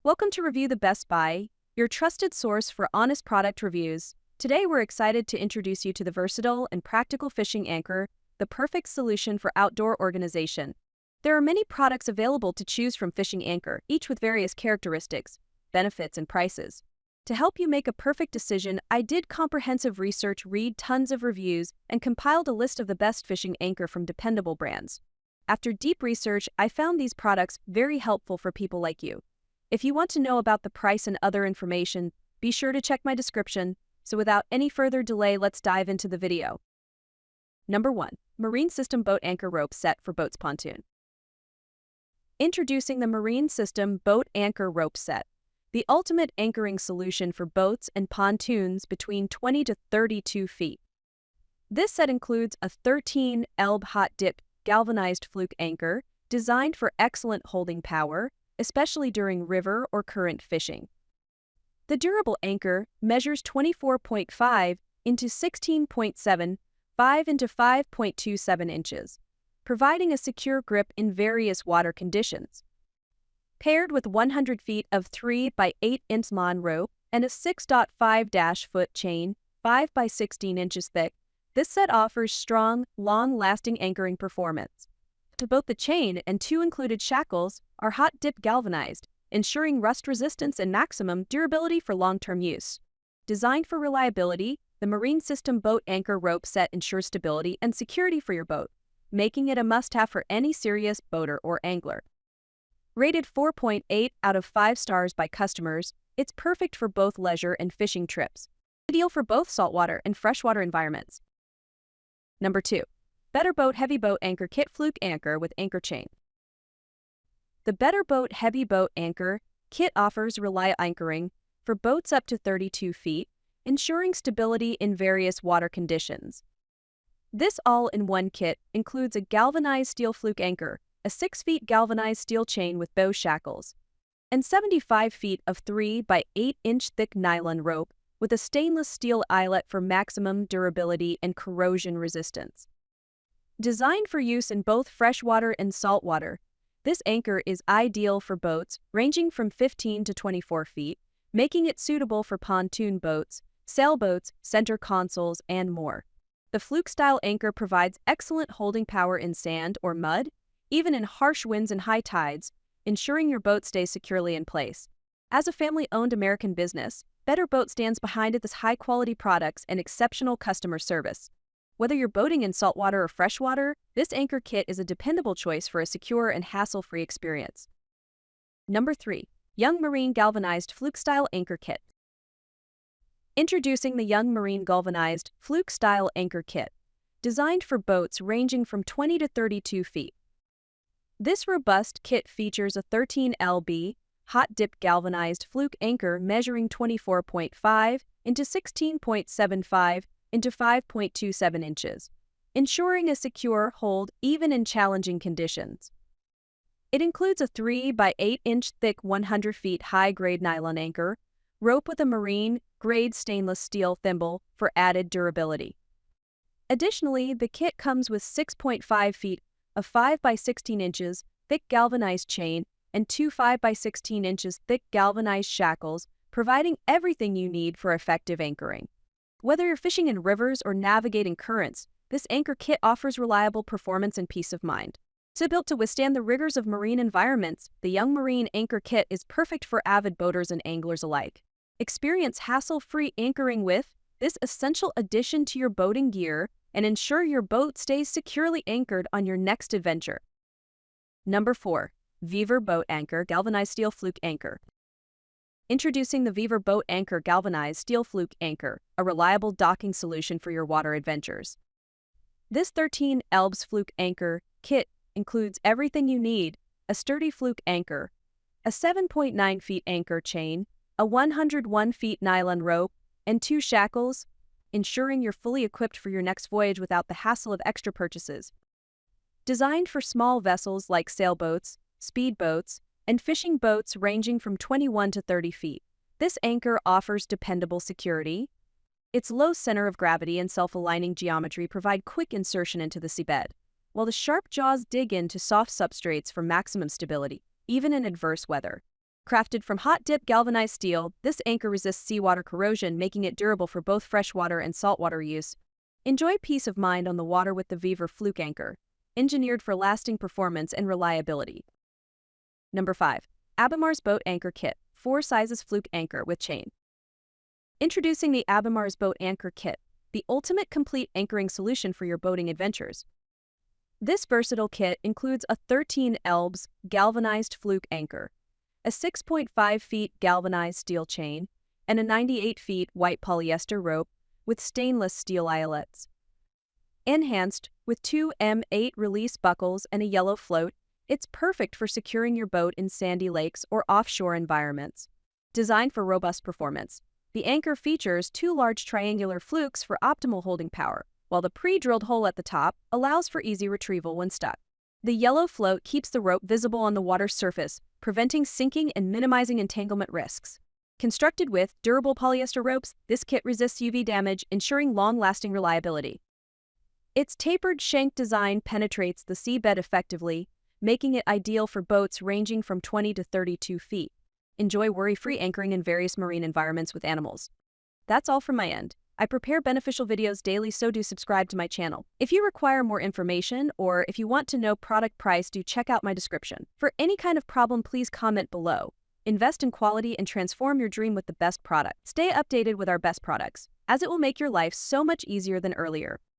Welcome to Review the Best Buy, your trusted source for honest product reviews. Today we're excited to introduce you to the versatile and practical fishing anchor, the perfect solution for outdoor organization. There are many products available to choose from Fishing Anchor, each with various characteristics, benefits, and prices. To help you make a perfect decision, I did comprehensive research, read tons of reviews, and compiled a list of the best fishing anchor from dependable brands. After deep research, I found these products very helpful for people like you. If you want to know about the price and other information, be sure to check my description. So without any further delay, let's dive into the video. Number 1. Marine System Boat Anchor Rope Set for Boats Pontoon. Introducing the Marine System Boat Anchor Rope Set, the ultimate anchoring solution for boats and pontoons between 20 to 32 feet. This set includes a 13 Elb hot dip galvanized fluke anchor designed for excellent holding power, especially during river or current fishing. The durable anchor measures 24.5 into 16.7, 5 into 5.27 inches, providing a secure grip in various water conditions. Paired with 100 feet of 3 by 8 inch lawn rope and a 6.5-foot chain, 5 by 16 inches thick, this set offers strong, long-lasting anchoring performance. Both the chain and 2 included shackles are hot-dip galvanized, ensuring rust resistance and maximum durability for long-term use. Designed for reliability, the Marine System Boat Anchor Rope Set ensures stability and security for your boat, making it a must-have for any serious boater or angler. Rated 4.8 out of 5 stars by customers, it's perfect for both leisure and fishing trips. Ideal for both saltwater and freshwater environments. Number 2. Better Boat Heavy Boat Anchor Kit Fluke Anchor with Anchor Chain. The Better Boat Heavy Boat Anchor Kit offers reliable anchoring for boats up to 32 feet, ensuring stability in various water conditions. This all-in-one kit includes a galvanized steel fluke anchor, a 6 feet galvanized steel chain with bow shackles, and 75 feet of 3 by 8 inch thick nylon rope with a stainless steel eyelet for maximum durability and corrosion resistance. Designed for use in both freshwater and saltwater, this anchor is ideal for boats ranging from 15 to 24 feet, making it suitable for pontoon boats, sailboats, center consoles, and more. The Fluke-style anchor provides excellent holding power in sand or mud, even in harsh winds and high tides, ensuring your boat stays securely in place. As a family-owned American business, Better Boat stands behind its high-quality products and exceptional customer service. Whether you're boating in saltwater or freshwater, this anchor kit is a dependable choice for a secure and hassle-free experience. Number 3. Young Marine Galvanized Fluke-Style Anchor Kit. Introducing the Young Marine Galvanized Fluke-Style Anchor Kit, designed for boats ranging from 20 to 32 feet. This robust kit features a 13 lb hot-dip galvanized fluke anchor measuring 24.5 into 16.75 into 5.27 inches, ensuring a secure hold even in challenging conditions. It includes a 3 by 8 inch thick 100 feet high-grade nylon anchor, rope with a marine-grade stainless steel thimble for added durability. Additionally, the kit comes with 6.5 feet of 5 by 16 inches thick galvanized chain and 2 5 by 16 inches thick galvanized shackles, providing everything you need for effective anchoring. Whether you're fishing in rivers or navigating currents, this anchor kit offers reliable performance and peace of mind. So built to withstand the rigors of marine environments, the Young Marine Anchor Kit is perfect for avid boaters and anglers alike. Experience hassle-free anchoring with this essential addition to your boating gear and ensure your boat stays securely anchored on your next adventure. Number 4. VEVOR Boat Anchor Galvanized Steel Fluke Anchor. Introducing the VEVOR Boat Anchor Galvanized Steel Fluke Anchor, a reliable docking solution for your water adventures. This 13 Elbs Fluke Anchor Kit includes everything you need: a sturdy fluke anchor, a 7.9 feet anchor chain, a 101 feet nylon rope, and 2 shackles, ensuring you're fully equipped for your next voyage without the hassle of extra purchases. Designed for small vessels like sailboats, speedboats, and fishing boats ranging from 21 to 30 feet, this anchor offers dependable security. Its low center of gravity and self-aligning geometry provide quick insertion into the seabed, while the sharp jaws dig into soft substrates for maximum stability, even in adverse weather. Crafted from hot-dip galvanized steel, this anchor resists seawater corrosion, making it durable for both freshwater and saltwater use. Enjoy peace of mind on the water with the VEVOR Fluke anchor, engineered for lasting performance and reliability. Number 5. Abimars Boat Anchor Kit, 4 sizes Fluke anchor with chain. Introducing the Abimars Boat Anchor Kit, the ultimate complete anchoring solution for your boating adventures. This versatile kit includes a 13 elbs galvanized Fluke anchor, a 6.5 feet galvanized steel chain, and a 98 feet white polyester rope with stainless steel eyelets. Enhanced with 2 M8 release buckles and a yellow float, it's perfect for securing your boat in sandy lakes or offshore environments. Designed for robust performance, the anchor features 2 large triangular flukes for optimal holding power, while the pre-drilled hole at the top allows for easy retrieval when stuck. The yellow float keeps the rope visible on the water's surface, preventing sinking and minimizing entanglement risks. Constructed with durable polyester ropes, this kit resists UV damage, ensuring long-lasting reliability. Its tapered shank design penetrates the seabed effectively, making it ideal for boats ranging from 20 to 32 feet. Enjoy worry-free anchoring in various marine environments with animals. That's all from my end. I prepare beneficial videos daily, so do subscribe to my channel. If you require more information or if you want to know product price, do check out my description. For any kind of problem, please comment below. Invest in quality and transform your dream with the best product. Stay updated with our best products, as it will make your life so much easier than earlier.